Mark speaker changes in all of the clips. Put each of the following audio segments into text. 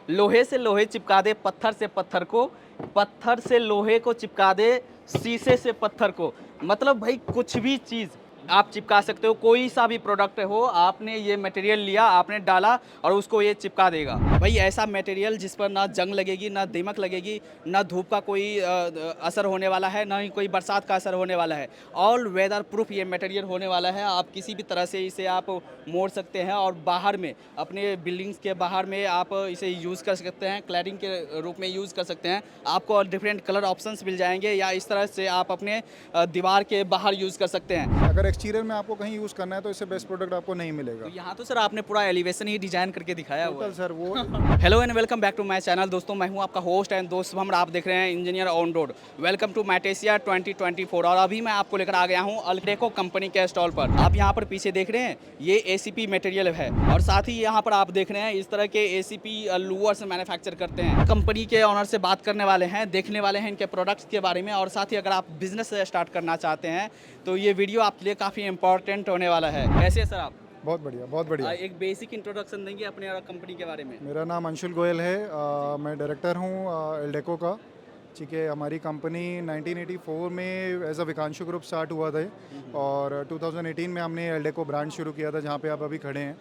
Speaker 1: लोहे से लोहे चिपका दे पत्थर से पत्थर को, पत्थर से लोहे को चिपका दे शीशे से पत्थर को। मतलब भाई कुछ भी चीज़ आप चिपका सकते हो, कोई सा भी प्रोडक्ट हो, आपने ये मटेरियल लिया, आपने डाला और उसको ये चिपका देगा। भाई ऐसा मटेरियल जिस पर ना जंग लगेगी, ना दीमक लगेगी, ना धूप का कोई असर होने वाला है, ना ही कोई बरसात का असर होने वाला है। ऑल वेदर प्रूफ ये मटेरियल होने वाला है। आप किसी भी तरह से इसे आप मोड़ सकते हैं और बाहर में अपने बिल्डिंग्स के बाहर में आप इसे यूज़ कर सकते हैं, क्लैडिंग के रूप में यूज़ कर सकते हैं। आपको डिफरेंट कलर ऑप्शंस मिल जाएंगे या इस तरह से आप अपने दीवार के बाहर यूज़ कर सकते हैं।
Speaker 2: अगर एक्सटीरियर में आपको कहीं यूज़ करना है तो इससे बेस्ट प्रोडक्ट आपको नहीं मिलेगा।
Speaker 1: तो यहाँ तो सर आपने पूरा एलिवेशन ही डिजाइन करके दिखाया हुआ
Speaker 2: टोटल
Speaker 1: है।
Speaker 2: सर वो
Speaker 1: hello and welcome back to my channel. दोस्तों मैं हूं आपका होस्ट एंड दोस्त शुभम, आप देख रहे हैं engineer on road. Welcome to मैटेशिया 2024 और अभी मैं आपको लेकर आ गया हूं अल्टेको कंपनी के स्टॉल पर। आप यहां पर पीछे देख रहे हैं ये एसीपी मटेरियल है और साथ ही यहां पर आप देख रहे हैं इस तरह के एसीपी लूअर्स मैन्युफैक्चर करते हैं। कंपनी के ऑनर से बात करने वाले हैं, देखने वाले हैं इनके प्रोडक्ट्स के बारे में और साथ ही अगर आप बिजनेस स्टार्ट करना चाहते हैं तो ये वीडियो आपके लिए काफ़ी इंपॉर्टेंट होने वाला है। कैसे है सर आप?
Speaker 2: बहुत बढ़िया, बहुत बढ़िया।
Speaker 1: एक बेसिक इंट्रोडक्शन देंगे अपने और कंपनी के बारे में।
Speaker 2: मेरा नाम अंशुल गोयल है। मैं डायरेक्टर हूँ एल्डेको का। ठीक है, हमारी कंपनी 1984 में as a Vikanshu group start हुआ था और 2018 में हमने एल्डेको ब्रांड शुरू किया था जहाँ पे आप अभी खड़े हैं।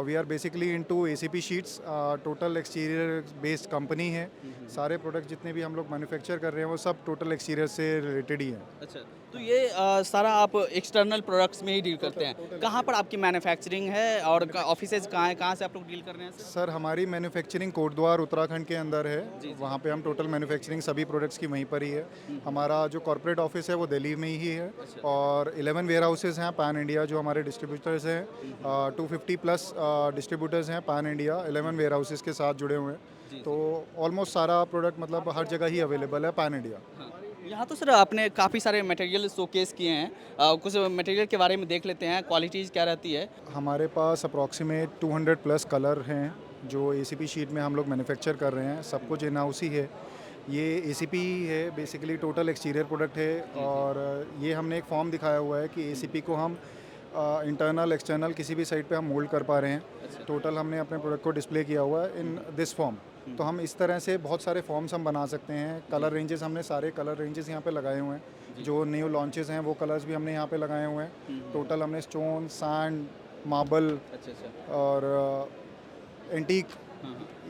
Speaker 2: We are basically into ACP sheets. Total exterior based company है। सारे प्रोडक्ट जितने भी हम लोग मैन्युफैक्चर कर रहे हैं वो सब टोटल एक्सटीरियर से रिलेटेड ही हैं।
Speaker 1: अच्छा, तो ये सारा आप एक्सटर्नल प्रोडक्ट्स में ही डील करते हैं। कहाँ पर आपकी मैन्युफैक्चरिंग है और ऑफिसेज कहाँ हैं, कहाँ से आप लोग डील कर रहे हैं सर?
Speaker 2: सर हमारी मैन्युफैक्चरिंग कोटद्वार उत्तराखंड के अंदर है। वहाँ पे हम टोटल मैन्युफैक्चरिंग सभी प्रोडक्ट्स की वहीं पर ही है। हमारा जो कॉर्पोरेट ऑफिस है वो दिल्ली में ही है और 11 वेयर हाउसेज हैं पैन इंडिया जो हमारे डिस्ट्रीब्यूटर्स हैं। 250 प्लस डिस्ट्रीब्यूटर्स हैं पैन इंडिया 11 वेयर हाउसेज के साथ जुड़े हुए हैं। तो ऑलमोस्ट सारा प्रोडक्ट मतलब हर जगह ही अवेलेबल है पैन इंडिया।
Speaker 1: हाँ। यहाँ तो सर आपने काफ़ी सारे मटेरियल शोकेस किए हैं। कुछ मटेरियल के बारे में देख लेते हैं, क्वालिटीज़ क्या रहती है?
Speaker 2: हमारे पास अप्रॉक्सीमेट 200 प्लस कलर हैं जो एसीपी शीट में हम लोग मैन्युफैक्चर कर रहे हैं। सब कुछ इन हाउस ही है। ये एसीपी है, बेसिकली टोटल एक्सटीरियर प्रोडक्ट है और ये हमने एक फॉर्म दिखाया हुआ है कि एसीपी को हम इंटरनल एक्सटर्नल किसी भी साइड पे हम मोल्ड कर पा रहे हैं। टोटल हमने अपने प्रोडक्ट को डिस्प्ले किया हुआ है इन दिस फॉर्म। तो हम इस तरह से बहुत सारे फॉर्म्स हम बना सकते हैं। कलर रेंजेस हमने सारे कलर रेंजेस यहाँ पे लगाए हुए हैं। जो न्यू लॉन्चेस हैं वो कलर्स भी हमने यहाँ पे लगाए हुए हैं। टोटल हमने स्टोन, सैंड, मार्बल और एंटीक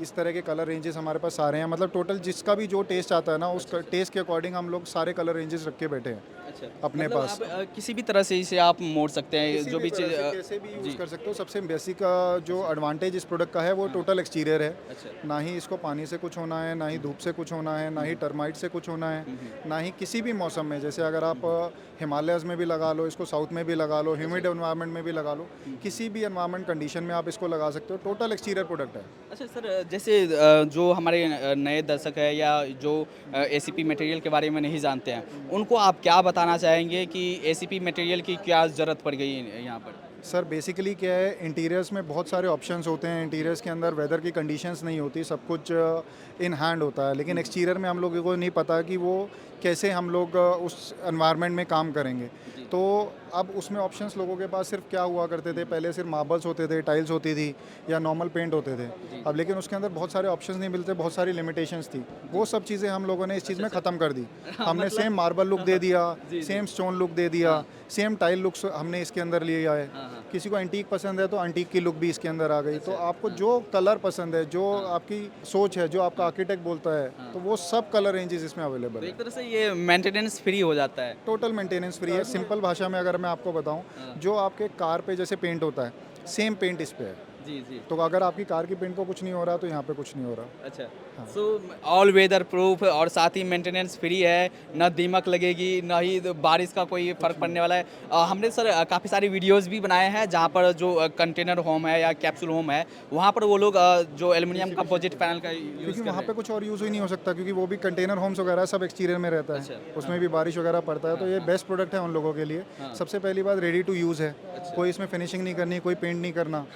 Speaker 2: इस तरह के कलर रेंजेस हमारे पास सारे हैं। मतलब टोटल जिसका भी जो टेस्ट आता है ना उस टेस्ट के अकॉर्डिंग हम लोग सारे कलर रेंजेस रख के बैठे हैं
Speaker 1: अच्छा,
Speaker 2: अपने
Speaker 1: मतलब
Speaker 2: पास।
Speaker 1: आप किसी भी तरह से इसे आप मोड़ सकते हैं,
Speaker 2: किसी
Speaker 1: जो भी
Speaker 2: भी
Speaker 1: चीज़
Speaker 2: तरह से कैसे भी यूज़
Speaker 1: जी।
Speaker 2: कर सकते हो। सबसे बेसिक जो एडवांटेज इस प्रोडक्ट का है वो टोटल एक्सटीरियर है।
Speaker 1: अच्छा।
Speaker 2: ना ही इसको पानी से कुछ होना है, ना ही धूप से कुछ होना है, ना ही टर्माइट से कुछ होना है, ना ही किसी भी मौसम में। जैसे अगर आप हिमालयस में भी लगा लो, इसको साउथ में भी लगा लो, ह्यूमिड एनवायरनमेंट में भी लगा लो, किसी भी एनवायरनमेंट कंडीशन में आप इसको लगा सकते हो। टोटल एक्सटीरियर प्रोडक्ट है।
Speaker 1: अच्छा सर, जैसे जो हमारे नए दर्शक है या जो एसीपी मटेरियल के बारे में नहीं जानते हैं, उनको आप क्या बताना चाहेंगे कि एसीपी मटेरियल की क्या ज़रूरत पड़ गई है यहाँ पर?
Speaker 2: सर बेसिकली क्या है, इंटीरियर्स में बहुत सारे ऑप्शंस होते हैं। इंटीरियर्स के अंदर वेदर की कंडीशंस नहीं होती, सब कुछ इन हैंड होता है। लेकिन एक्सटीरियर में हम लोगों को नहीं पता कि वो कैसे हम लोग उस एनवायरनमेंट में काम करेंगे। तो अब उसमें ऑप्शंस लोगों के पास सिर्फ क्या हुआ करते थे, पहले सिर्फ मार्बल्स होते थे, टाइल्स होती थी या नॉर्मल पेंट होते थे। अब लेकिन उसके अंदर बहुत सारे ऑप्शंस नहीं मिलते, बहुत सारी लिमिटेशंस थी। वो सब चीज़ें हम लोगों ने इस चीज़ में ख़त्म कर दी। हमने
Speaker 1: मतलब
Speaker 2: सेम मार्बल लुक दे दिया,
Speaker 1: जी।
Speaker 2: सेम स्टोन लुक दे दिया, सेम टाइल लुक्स हमने इसके अंदर लिया है। किसी को एंटीक पसंद है तो एंटीक की लुक भी इसके अंदर आ गई। तो आपको जो कलर पसंद है, जो आपकी सोच है, जो आपका आर्किटेक्ट बोलता है, तो वो सब कलर रेंजेस इसमें अवेलेबल
Speaker 1: तो
Speaker 2: है।
Speaker 1: एक तरह से ये मेंटेनेंस फ्री हो जाता है।
Speaker 2: टोटल मेंटेनेंस फ्री है। सिंपल भाषा में अगर मैं आपको बताऊं, जो आपके कार पे जैसे पेंट होता है, सेम पेंट इस पे है।
Speaker 1: जी जी।
Speaker 2: तो अगर आपकी कार की पेंट को कुछ नहीं हो रहा तो यहाँ पे कुछ नहीं हो रहा।
Speaker 1: अच्छा,
Speaker 2: हाँ।
Speaker 1: सो ऑल वेदर प्रूफ और साथ ही मेंटेनेंस फ्री है, ना दीमक लगेगी, ना ही बारिश का कोई फर्क पड़ने वाला है। हमने सर काफ़ी सारी वीडियोस भी बनाए हैं जहाँ पर जो कंटेनर होम है या कैप्सूल होम है, वहाँ पर वो लोग जो एल्युमिनियम कंपोजिट पैनल का यूज़
Speaker 2: क्योंकि
Speaker 1: कर
Speaker 2: वहाँ
Speaker 1: रहे
Speaker 2: पे
Speaker 1: हैं।
Speaker 2: कुछ और यूज़ ही नहीं हो सकता, क्योंकि वो भी कंटेनर होम्स वगैरह सब एक्सटीरियर में रहता है।
Speaker 1: अच्छा,
Speaker 2: उसमें भी बारिश वगैरह पड़ता है। तो ये बेस्ट प्रोडक्ट है उन लोगों के लिए। सबसे पहली बात, रेडी टू यूज़ है। कोई इसमें फिनिशिंग नहीं करनी, कोई पेंट नहीं करना।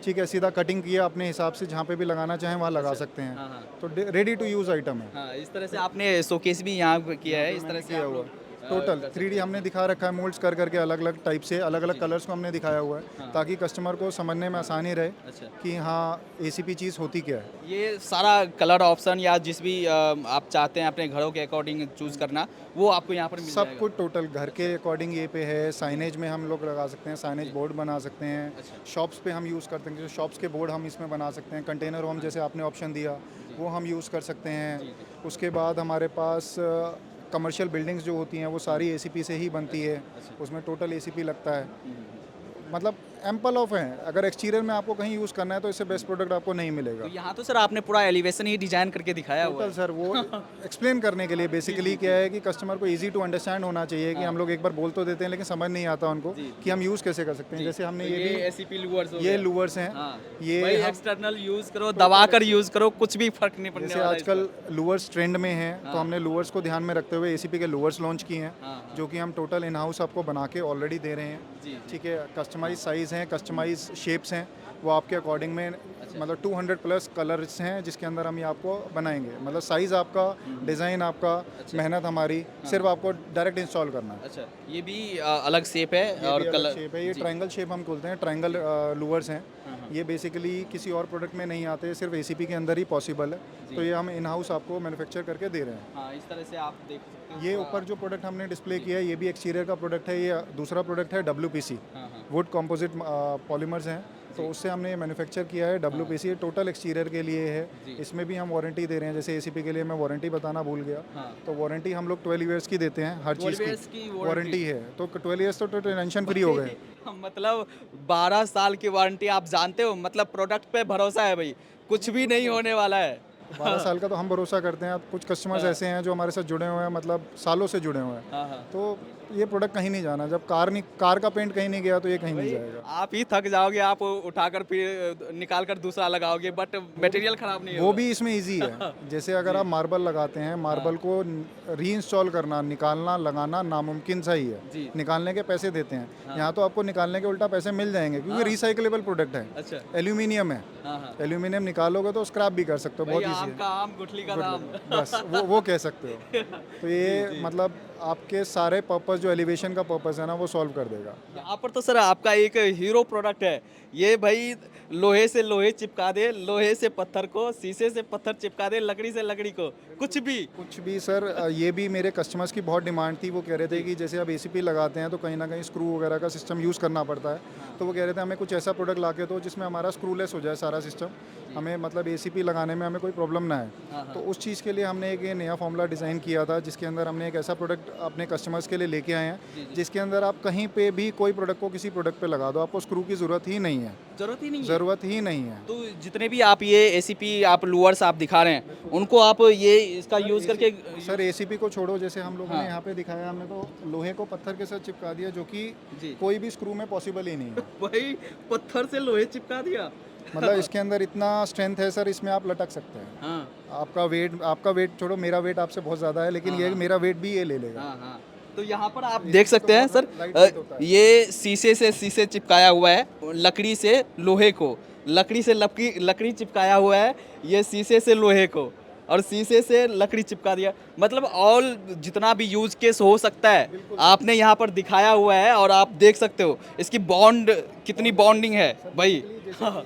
Speaker 2: ठीक है, सीधा कटिंग किया अपने हिसाब से, जहाँ पे भी लगाना चाहें वहाँ लगा सकते हैं।
Speaker 1: हाँ हाँ
Speaker 2: तो रेडी टू यूज़ आइटम है।
Speaker 1: हाँ, इस तरह से आपने शोकेस भी यहाँ पे किया है, इस तरह से
Speaker 2: किया
Speaker 1: आप
Speaker 2: हुआ।
Speaker 1: लोग
Speaker 2: टोटल 3D हमने दिखा रखा है, मोल्ड्स कर करके अलग अलग टाइप से अलग अलग कलर्स को हमने दिखाया हुआ है ताकि कस्टमर को समझने में आसानी रहे
Speaker 1: अच्छा
Speaker 2: कि हाँ ACP चीज़ होती क्या है।
Speaker 1: ये सारा कलर ऑप्शन या जिस भी आप चाहते हैं अपने घरों के अकॉर्डिंग चूज करना वो आपको यहाँ पर मिल
Speaker 2: सब
Speaker 1: जाएगा।
Speaker 2: कुछ टोटल घर के अकॉर्डिंग ये पे है। साइनेज में हम लोग लगा सकते हैं, साइनेज बोर्ड बना सकते हैं।
Speaker 1: अच्छा।
Speaker 2: शॉप्स पे हम यूज़ करते हैं, जैसे शॉप्स के बोर्ड हम इसमें बना सकते हैं। कंटेनर होम जैसे आपने ऑप्शन दिया वो हम यूज़ कर सकते हैं। उसके बाद हमारे पास कमर्शियल बिल्डिंग्स जो होती हैं वो सारी ACP से ही बनती है, उसमें टोटल ACP लगता है। मतलब एम्पल ऑफ है। अगर एक्सटीरियर में आपको कहीं यूज़ करना है तो इससे बेस्ट प्रोडक्ट आपको नहीं मिलेगा।
Speaker 1: तो यहाँ तो सर आपने पूरा एलिवेशन ही डिजाइन करके दिखाया हुआ
Speaker 2: टोटल
Speaker 1: है।
Speaker 2: सर वो एक्सप्लेन करने के लिए बेसिकली क्या है कि कस्टमर को इजी टू अंडरस्टैंड होना चाहिए कि हम लोग एक बार बोल तो देते हैं लेकिन समझ नहीं आता उनको कि हम यूज़ कैसे कर सकते हैं। जैसे हमने
Speaker 1: तो
Speaker 2: ये भी
Speaker 1: एसीपी लूवर्स हो
Speaker 2: ये
Speaker 1: गया।
Speaker 2: लूवर्स हैं,
Speaker 1: हाँ,
Speaker 2: ये
Speaker 1: भाई
Speaker 2: हम
Speaker 1: एक्सटर्नल यूज करो, दबा कर यूज करो, कुछ भी फर्क नहीं पड़ने
Speaker 2: जैसे
Speaker 1: वाला
Speaker 2: आजकल लूवर्स ट्रेंड में हैं तो
Speaker 1: हाँ।
Speaker 2: हमने लूवर्स को ध्यान में रखते हुए ACP के लूवर्स लॉन्च किए हैं
Speaker 1: हाँ, हाँ।
Speaker 2: जो कि हम टोटल इन हाउस आपको बना के ऑलरेडी दे रहे हैं।
Speaker 1: जी,
Speaker 2: ठीक है, कस्टमाइज साइज़ हैं, कस्टमाइज शेप्स हैं, वो आपके अकॉर्डिंग में मतलब 200 प्लस कलर्स हैं जिसके अंदर हम ये आपको बनाएंगे। मतलब साइज़ आपका, डिज़ाइन आपका, मेहनत हमारी, सिर्फ आपको डायरेक्ट इंस्टॉल करना है।
Speaker 1: अच्छा ये भी अलग शेप है
Speaker 2: ये
Speaker 1: और
Speaker 2: भी अलग
Speaker 1: कलर
Speaker 2: शेप है, ये ट्रायंगल शेप हम बोलते हैं, ट्रायंगल लूवर्स हैं। ये बेसिकली किसी और प्रोडक्ट में नहीं आते, सिर्फ ACP के अंदर ही पॉसिबल है। तो ये हम इन हाउस आपको मैन्युफैक्चर करके दे रहे हैं।
Speaker 1: हाँ इस तरह से आप देख सकते हो।
Speaker 2: ये ऊपर जो प्रोडक्ट हमने डिस्प्ले किया है ये भी एक्सटीरियर का प्रोडक्ट है। ये दूसरा प्रोडक्ट है WPC,
Speaker 1: हाँ, हाँ।
Speaker 2: वुड कंपोजिट पॉलीमर्स हैं, तो उससे हमने मैन्युफैक्चर किया है। WPC टोटल एक्सटीरियर के लिए है। इसमें भी हम वारंटी दे रहे हैं। जैसे ACP के लिए मैं वारंटी बताना भूल गया,
Speaker 1: हाँ।
Speaker 2: तो वारंटी हम लोग 12 ईयर्स की देते हैं हर
Speaker 1: 12
Speaker 2: चीज़
Speaker 1: years की
Speaker 2: की
Speaker 1: warranty।
Speaker 2: वारंटी है। तो 12 ईयर्स तो टेंशन फ्री हो गए।
Speaker 1: मतलब 12 साल की वारंटी आप जानते हो, मतलब प्रोडक्ट पे भरोसा है भाई, कुछ भी नहीं होने वाला है।
Speaker 2: 12 साल का तो हम भरोसा करते हैं। अब कुछ कस्टमर्स ऐसे हैं जो हमारे साथ जुड़े हुए हैं, मतलब सालों से जुड़े हुए हैं।
Speaker 1: हाँ, हाँ।
Speaker 2: तो ये प्रोडक्ट कहीं नहीं जाना। जब कार का पेंट कहीं नहीं गया तो ये कहीं नहीं जाएगा।
Speaker 1: आप ही थक जाओगे, आप उठाकर फिर निकाल कर दूसरा लगाओगे, बट मटेरियल खराब नहीं
Speaker 2: वो
Speaker 1: होगा।
Speaker 2: भी इसमें इजी है। जैसे अगर आप मार्बल लगाते हैं, मार्बल को रीइंस्टॉल करना, निकालना, लगाना नामुमकिन सा ही
Speaker 1: जी।
Speaker 2: है। निकालने के पैसे देते हैं, यहाँ तो आपको निकालने के उल्टा पैसे मिल जाएंगे क्योंकि रिसाइकलेबल प्रोडक्ट है।
Speaker 1: अच्छा।
Speaker 2: एल्यूमिनियम है,
Speaker 1: हाँ, हाँ।
Speaker 2: एल्यूमिनियम निकालोगे तो स्क्रैप भी कर सकते हो,
Speaker 1: भाई
Speaker 2: बहुत
Speaker 1: आम
Speaker 2: ईजी
Speaker 1: का आम, गुठली का दाम।
Speaker 2: है। बस वो कह सकते हो। तो ये मतलब आपके सारे पर्पस जो एलिवेशन का पर्पस है ना वो सॉल्व कर देगा।
Speaker 1: यहाँ पर तो सर आपका एक हीरो प्रोडक्ट है ये भाई, लोहे से लोहे चिपका दे, लोहे से पत्थर को, शीशे से पत्थर चिपका दे, लकड़ी से लकड़ी को, कुछ भी
Speaker 2: सर ये भी मेरे कस्टमर्स की बहुत डिमांड थी। वो कह रहे थे कि जैसे आप ACP लगाते हैं तो कहीं ना कहीं स्क्रू वगैरह का सिस्टम यूज़ करना पड़ता है। तो वो कह रहे थे हमें कुछ ऐसा प्रोडक्ट ला के दो जिसमें हमारा स्क्रूलेस हो जाए सारा सिस्टम, हमें मतलब ACP लगाने में हमें कोई प्रॉब्लम ना है। तो उस चीज़ के लिए हमने एक ये नया फॉर्मूला डिज़ाइन किया था जिसके अंदर हमने एक ऐसा प्रोडक्ट अपने कस्टमर्स के लिए लेके आए हैं जिसके अंदर आप कहीं पे भी कोई प्रोडक्ट को किसी प्रोडक्ट पे लगा दो, आपको स्क्रू की ज़रूरत ही नहीं है। ज़रूरत ही नहीं है।
Speaker 1: तो जितने भी आप ये ACP आप लूअर्स आप दिखा रहे हैं उनको आप ये इसका यूज़ करके
Speaker 2: सर ACP को छोड़ो, जैसे हम लोगों ने यहाँ पे दिखाया, हमने तो लोहे को पत्थर के साथ चिपका दिया जो कि कोई भी स्क्रू में पॉसिबल ही नहीं है।
Speaker 1: भाई पत्थर से लोहे चिपका दिया।
Speaker 2: मतलब इसके अंदर इतना स्ट्रेंथ है सर, इसमें आप लटक सकते हैं।
Speaker 1: हाँ,
Speaker 2: आपका वेट छोड़ो, मेरा वेट आपसे बहुत ज़्यादा है लेकिन ये मेरा वेट भी ये ले लेगा।
Speaker 1: हाँ, हाँ। तो यहाँ पर आप देख सकते हैं सर,
Speaker 2: लाइट वेट होता है।
Speaker 1: ये शीशे से शीशे चिपकाया हुआ है, लकड़ी से लोहे को, लकड़ी से लकड़ी चिपकाया हुआ है, ये शीशे से लोहे को, और शीशे से लकड़ी चिपका दिया। मतलब ऑल जितना भी यूज केस हो सकता है आपने यहाँ पर दिखाया हुआ है, और आप देख सकते हो इसकी बॉन्ड कितनी बॉन्डिंग है भाई।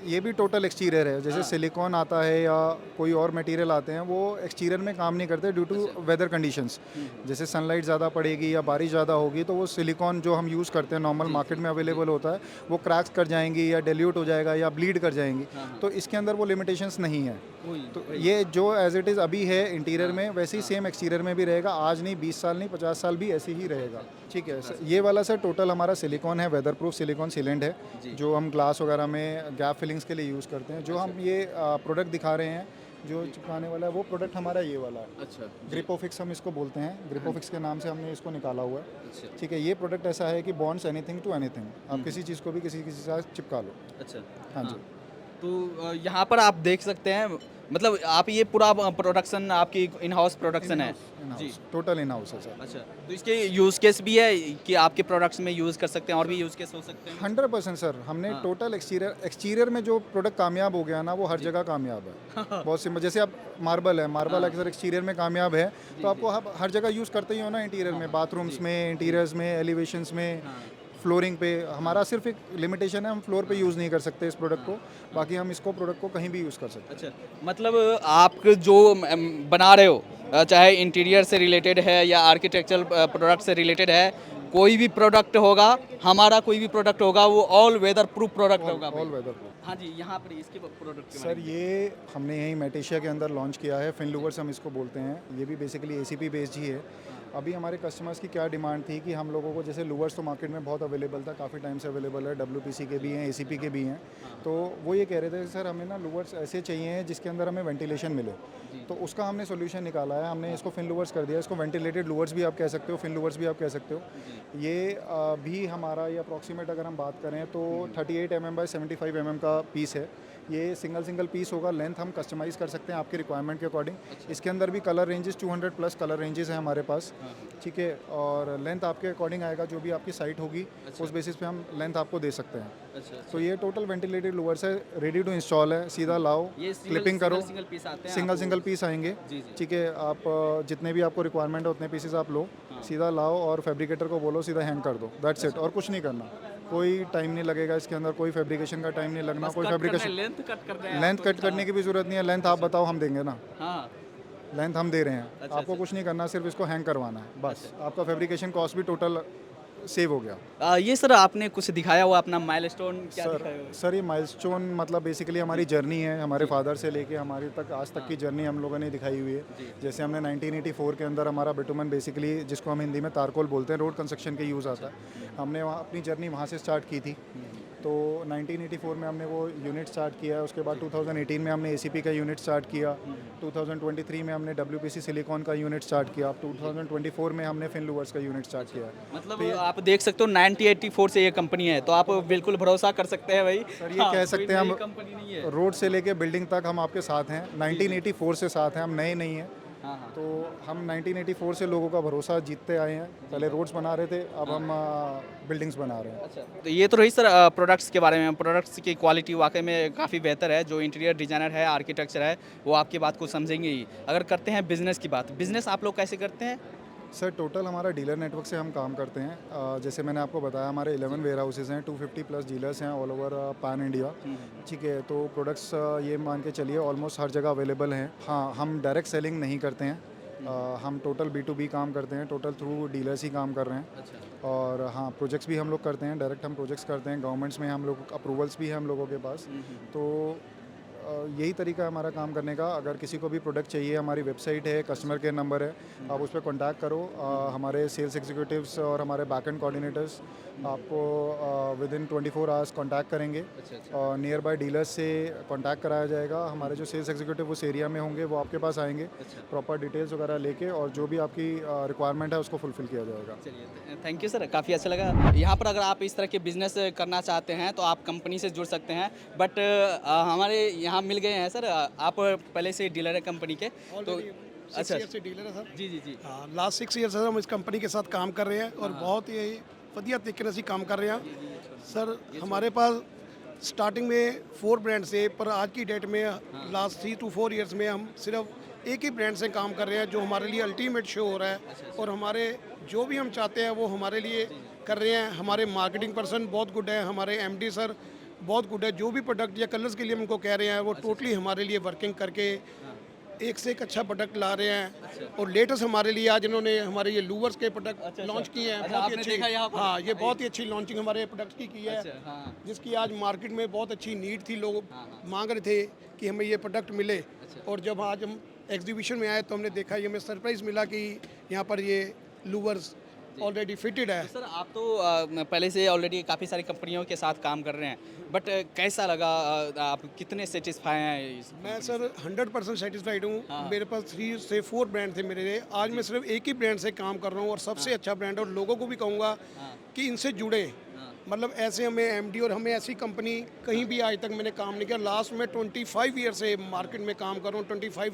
Speaker 2: ये भी टोटल एक्सटीरियर है। जैसे सिलिकॉन आता है या कोई और मटेरियल आते हैं वो एक्सटीरियर में काम नहीं करते ड्यू टू वेदर कंडीशंस। जैसे सनलाइट ज़्यादा पड़ेगी या बारिश ज़्यादा होगी तो वो सिलिकॉन जो हम यूज़ करते हैं नॉर्मल मार्केट में अवेलेबल होता है वो क्रैक्स कर जाएंगी या डिल्यूट हो जाएगा या ब्लीड कर जाएंगी। तो इसके अंदर वो लिमिटेशंस नहीं है। तो ये जो एज इट इज़ अभी है इंटीरियर में वैसे ही सेम एक्सटीरियर में भी रहेगा। आज नहीं, 20 साल नहीं, 50 साल भी ऐसे ही रहेगा। ठीक है सर, ये वाला सर टोटल हमारा सिलिकॉन है, वेदर प्रूफ सिलिकॉन सीलेंट है जो हम ग्लास वगैरह में गैप फिलिंग्स के लिए यूज़ करते हैं। जो हम ये प्रोडक्ट दिखा रहे हैं जो चिपकाने वाला है वो प्रोडक्ट हमारा ये वाला है।
Speaker 1: अच्छा,
Speaker 2: ग्रिपोफिक्स हम इसको बोलते हैं, ग्रिपोफिक्स के नाम से हमने इसको निकाला हुआ है। ठीक है, ये प्रोडक्ट ऐसा है कि बॉन्ड्स एनीथिंग टू एनीथिंग, आप किसी चीज़ को भी किसी के साथ चिपका लो।
Speaker 1: अच्छा,
Speaker 2: हाँ जी।
Speaker 1: तो यहाँ पर आप देख सकते हैं, मतलब आप ये पूरा प्रोडक्शन आपकी इन हाउस प्रोडक्शन है जी।
Speaker 2: टोटल इन हाउस है सर।
Speaker 1: अच्छा, तो इसके यूज़ केस भी है कि आपके प्रोडक्ट्स में यूज़ कर सकते हैं, और भी यूज़ केस हो सकते हैं?
Speaker 2: 100% सर, हमने
Speaker 1: हाँ।
Speaker 2: टोटल एक्सटीरियर में जो प्रोडक्ट कामयाब हो गया ना, वो हर जगह कामयाब है। बहुत सिंपल, जैसे आप मार्बल है, मार्बल
Speaker 1: हाँ।
Speaker 2: अक्सर एक्सटीरियर में कामयाब है, तो आपको हर जगह यूज़ करते ही हो ना, इंटीरियर में, बाथरूम्स में, इंटीरियर्स में, एलिवेशंस में,
Speaker 1: हाँ।
Speaker 2: फ्लोरिंग पे। हमारा सिर्फ एक लिमिटेशन है, हम फ्लोर पे यूज़ नहीं कर सकते इस प्रोडक्ट को, बाकी हम इसको प्रोडक्ट को कहीं भी यूज़ कर सकते हैं।
Speaker 1: अच्छा, मतलब आप जो बना रहे हो, चाहे इंटीरियर से रिलेटेड है या आर्किटेक्चरल प्रोडक्ट से रिलेटेड है, कोई भी प्रोडक्ट होगा, हमारा कोई भी प्रोडक्ट होगा, वो ऑल वेदर प्रूफ प्रोडक्ट होगा भाई।
Speaker 2: All weather.
Speaker 1: हाँ जी, यहाँ पर इसके प्रोडक्ट के
Speaker 2: सर
Speaker 1: बारे में।
Speaker 2: ये हमने यहीं मेटेशिया के अंदर लॉन्च किया है, फिन लूवर्स हम इसको बोलते हैं। ये भी बेसिकली एसीपी बेस्ड ही है। अभी हमारे कस्टमर्स की क्या डिमांड थी कि हम लोगों को, जैसे लूवर्स तो मार्केट में बहुत अवेलेबल था, काफ़ी टाइम से अवेलेबल है, डब्ल्यूपीसी के भी हैं, एसीपी के भी हैं। तो वो ये कह रहे थे कि सर हमें ना लूवर्स ऐसे चाहिए हैं जिसके अंदर हमें वेंटिलेशन मिले, तो उसका हमने सोल्यूशन निकाला है। हमने इसको फिन लूवर्स कर दिया, इसको वेंटिलेटेड लूवर्स भी आप कह सकते हो, फिन लूवर्स भी आप कह सकते हो। ये भी हमारा ये अप्रॉक्सीमेट अगर हम बात करें तो 38 mm बाय 75 mm का पीस है। ये सिंगल पीस होगा। लेंथ हम कस्टमाइज़ कर सकते हैं आपके रिक्वायरमेंट के अकॉर्डिंग। इसके अंदर भी colour ranges 200 plus colour ranges हैं हमारे पास, ठीक है। और लेंथ आपके अकॉर्डिंग आएगा, जो भी आपकी साइट होगी उस बेसिस पे हम लेंथ आपको दे सकते हैं। तो ये टोटल वेंटिलेटेड लूवर्स है, रेडी टू इंस्टॉल है। सीधा लाओ, क्लिपिंग करो,
Speaker 1: सिंगल पीस आते हैं,
Speaker 2: सिंगल पीस आएंगे, ठीक है। आप जितने भी आपको रिक्वायरमेंट है उतने पीसेस आप लो, सीधा लाओ और फैब्रिकेटर को बोलो सीधा हैंग कर दो, दैट्स इट। और कुछ नहीं करना, कोई टाइम नहीं लगेगा इसके अंदर, कोई फैब्रिकेशन का टाइम नहीं लगना, कोई फैब्रिकेशन, लेंथ कट करने की भी जरूरत नहीं है। लेंथ आप बताओ, हम देंगे ना,
Speaker 1: हाँ।
Speaker 2: लेंथ हम दे रहे हैं। आपको कुछ नहीं करना, सिर्फ इसको हैंग करवाना है बस। आपका फैब्रिकेशन कॉस्ट भी टोटल सेव हो गया।
Speaker 1: ये सर आपने कुछ दिखाया हुआ अपना माइलस्टोन, क्या दिखाया हुआ?
Speaker 2: सर ये माइलस्टोन मतलब बेसिकली हमारी जर्नी है, हमारे फादर से लेके हमारी तक आज तक की जर्नी हम लोगों ने दिखाई हुई है। जैसे हमने 1984 के अंदर हमारा बिटुमन बेसिकली, जिसको हम हिंदी में तारकोल बोलते हैं, रोड कंस्ट्रक्शन के यूज़ आता है। हमने वहाँ अपनी जर्नी वहाँ से स्टार्ट की थी। तो 1984 में हमने वो यूनिट स्टार्ट किया। उसके बाद 2018 में हमने एसीपी का यूनिट स्टार्ट किया। 2023 में हमने डब्ल्यूपीसी सिलिकॉन का यूनिट स्टार्ट किया। अब 2024 में हमने फिन लूवर्स का यूनिट स्टार्ट किया।
Speaker 1: मतलब आप देख सकते हो 1984 से ये कंपनी है, तो आप बिल्कुल भरोसा कर सकते हैं भाई।
Speaker 2: सर ये कह सकते हैं हम,
Speaker 1: कंपनी नहीं है।
Speaker 2: रोड से लेके बिल्डिंग तक हम आपके साथ हैं। 1984 से साथ हैं हम, नए नहीं हैं।
Speaker 1: हाँ हाँ।
Speaker 2: तो हम 1984 से लोगों का भरोसा जीतते आए हैं। पहले रोड्स बना रहे थे, अब हम बिल्डिंग्स बना रहे हैं।
Speaker 1: अच्छा, तो ये तो रही सर प्रोडक्ट्स के बारे में। प्रोडक्ट्स की क्वालिटी वाकई में काफ़ी बेहतर है। जो इंटीरियर डिज़ाइनर है, आर्किटेक्चर है, वो आपकी बात को समझेंगे ही। अगर करते हैं बिज़नेस की बात, बिज़नेस आप लोग कैसे करते हैं?
Speaker 2: सर टोटल हमारा डीलर नेटवर्क से हम काम करते हैं। जैसे मैंने आपको बताया, हमारे 11 वेयर हाउसेज हैं, 250 प्लस डीलर्स हैं ऑल ओवर पैन इंडिया, ठीक है। तो प्रोडक्ट्स ये मान के चलिए ऑलमोस्ट हर जगह अवेलेबल हैं। हाँ, हम डायरेक्ट सेलिंग नहीं करते हैं। हम टोटल B2B काम करते हैं, टोटल थ्रू डीलर्स ही काम कर रहे हैं।
Speaker 1: अच्छा।
Speaker 2: और हाँ, प्रोजेक्ट्स भी हम लोग करते हैं, डायरेक्ट हम प्रोजेक्ट्स करते हैं। गवर्नमेंट्स में हम लोग अप्रूवल्स भी हैं हम लोगों के पास। तो यही तरीका है हमारा काम करने का। अगर किसी को भी प्रोडक्ट चाहिए, हमारी वेबसाइट है, कस्टमर केयर नंबर है, आप उस पर कॉन्टैक्ट करो। हमारे सेल्स एग्जीक्यूटिव्स और हमारे बैकएंड कोऑर्डिनेटर्स आपको विद इन 24 आवर्स कॉन्टैक्ट करेंगे। और नियर बाय डीलर्स से कॉन्टैक्ट कराया जाएगा। हमारे जो सेल्स एग्जीक्यूटिव उस एरिया में होंगे, वो आपके पास आएंगे प्रॉपर डिटेल्स वगैरह लेके, और जो भी आपकी रिक्वायरमेंट है उसको फुलफिल किया जाएगा।
Speaker 1: चलिए, थैंक यू सर, काफ़ी अच्छा लगा। यहाँ पर अगर आप इस तरह के बिजनेस करना चाहते हैं तो आप कंपनी से जुड़ सकते हैं। बट हमारे यहाँ मिल गए हैं सर, आप पहले से डीलर है कंपनी के, तो अच्छा
Speaker 3: से डीलर है सर।
Speaker 1: जी जी जी।
Speaker 3: हाँ, लास्ट 6 ईयर से हम इस कंपनी के साथ काम कर रहे हैं और बहुत ही ਵਧੀਆ तरीके से ਅਸੀਂ काम कर रहे हैं सर। हमारे पास स्टार्टिंग में 4 ब्रांड से, पर आज की डेट में लास्ट 3 to 4 ईयर्स में हम सिर्फ एक ही ब्रांड से काम कर रहे हैं, जो हमारे लिए अल्टीमेट शो हो रहा है। और हमारे जो भी हम चाहते हैं वो हमारे लिए कर रहे हैं। हमारे मार्केटिंग पर्सन बहुत गुड है, हमारे MD सर बहुत गुड है। जो भी प्रोडक्ट या कलर्स के लिए हमको कह रहे हैं, वो टोटली हमारे लिए वर्किंग करके एक से एक अच्छा प्रोडक्ट ला रहे हैं। और लेटेस्ट हमारे लिए आज इन्होंने हमारे ये लूवर्स के प्रोडक्ट लॉन्च किए हैं। बहुत ही अच्छी, हाँ, ये बहुत ही अच्छी लॉन्चिंग हमारे प्रोडक्ट्स की है, जिसकी आज मार्केट में बहुत अच्छी नीड थी। लोग मांग रहे थे कि हमें ये प्रोडक्ट मिले। और जब आज हम एग्जीबिशन में आए तो हमने देखा, ये हमें सरप्राइज़ मिला कि यहाँ पर ये लूवर्स ऑलरेडी फिटेड है।
Speaker 1: सर आप तो पहले से ऑलरेडी काफ़ी सारी कंपनियों के साथ काम कर रहे हैं, बट कैसा लगा? आप कितने सेटिस्फाई हैं इस?
Speaker 3: मैं सर 100% सेटिस्फाइड हूँ। मेरे पास 3 से 4 ब्रांड थे मेरे लिए, आज मैं सिर्फ एक ही ब्रांड से काम कर रहा हूँ और सबसे अच्छा ब्रांड है। और लोगों को भी कहूँगा कि इनसे जुड़े, मतलब ऐसे हमें एमडी और हमें ऐसी कंपनी कहीं भी आज तक मैंने काम नहीं किया। लास्ट में 25 ईयर से मार्केट में काम कर रहा हूँ, 25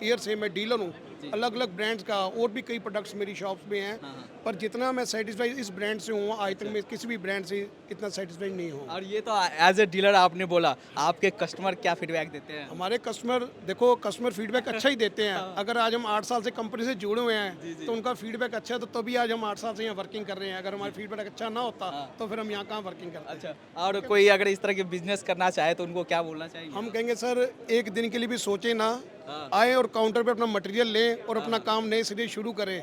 Speaker 3: ईयर से मैं डीलर हूँ अलग अलग ब्रांड्स का, और भी कई प्रोडक्ट्स मेरी शॉप्स में हैं। पर जितना मैं सेटिस्फाइड इस ब्रांड से हूँ, आज तक मैं किसी भी ब्रांड से इतना सेटिस्फाइड नहीं हूँ।
Speaker 1: और ये तो एज ए डीलर आपने बोला, आपके कस्टमर क्या फीडबैक देते हैं?
Speaker 3: हमारे कस्टमर देखो, कस्टमर फीडबैक अच्छा ही देते हैं। अगर आज हम 8 साल से कंपनी से जुड़े हुए हैं तो उनका फीडबैक अच्छा है, तो तभी आज हम 8 साल से यहाँ वर्किंग कर रहे हैं। अगर हमारा फीडबैक अच्छा ना होता तो फिर हम यहाँ कहाँ वर्किंग करते।
Speaker 1: अच्छा, और कोई अगर इस तरह के बिजनेस करना चाहे तो उनको क्या बोलना चाहिए?
Speaker 3: हम कहेंगे सर, एक दिन के लिए भी सोचे ना, आए और काउंटर पे अपना मटेरियल लें और अपना काम नए सिरे शुरू करें,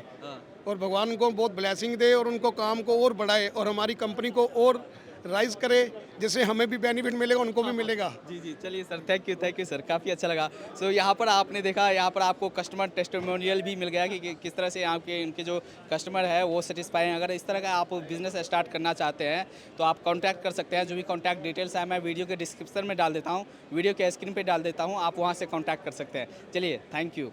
Speaker 3: और भगवान उनको बहुत ब्लेसिंग दे और उनको काम को और बढ़ाए और हमारी कंपनी को और राइज करे, जिससे हमें भी बेनिफिट मिलेगा, उनको भी मिलेगा।
Speaker 1: जी जी, चलिए सर, थैंक यू सर, काफ़ी अच्छा लगा। सो यहाँ पर आपने देखा, यहाँ पर आपको कस्टमर टेस्टिमोनियल भी मिल गया कि किस तरह से आपके इनके जो कस्टमर है वो सेटिस्फाई हैं। अगर इस तरह का आप बिजनेस स्टार्ट करना चाहते हैं तो आप कांटेक्ट कर सकते हैं। जो भी कांटेक्ट डिटेल्स है मैं वीडियो के डिस्क्रिप्शन में डाल देता हूँ, वीडियो के स्क्रीन पर डाल देता हूँ, आप वहाँ से कॉन्टैक्ट कर सकते हैं। चलिए, थैंक यू।